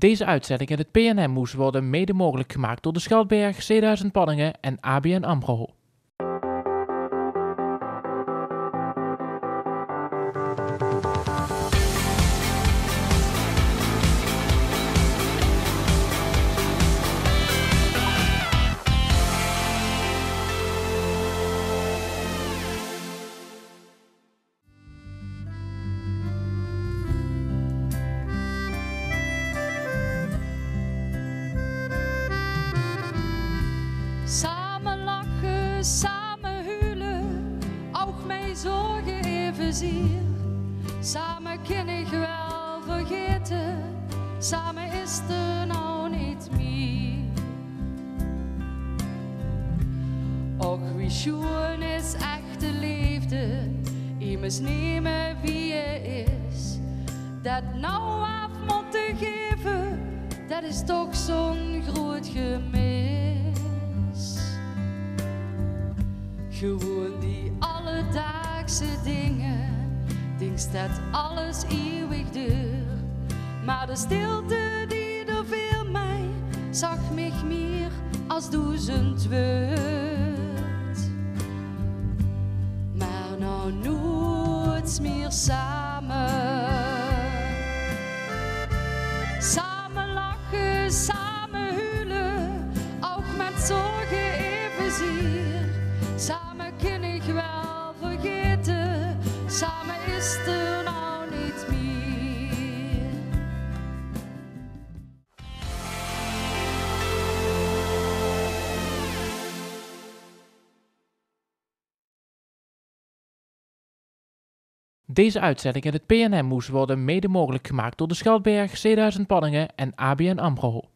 Deze uitzending in het PNM moest worden mede mogelijk gemaakt door de Schalkberg, C1000 Panningen en ABN AMRO. Samen lachen, samen huilen, ook mijn zorgen evenzeer. Samen kan ik wel vergeten, samen is er nou niet meer. Och, wie schoon is echte liefde, immers nemen wie je is. Dat nou af moeten geven, dat is toch zo'n groot gemis. Gewoon die alledaagse dingen, denk dat alles eeuwig duurt. Maar de stilte die er viel mij, zag mij meer als 1000 woord. Maar nou nooit meer samen. Samen lachen, samen huilen, ook met zorgen evenzeer. Samen kan ik wel vergeten, samen is er nou niet meer. Deze uitzending in het PNM moest worden mede mogelijk gemaakt door de Schalkberg, C1000 Panningen en ABN AMRO.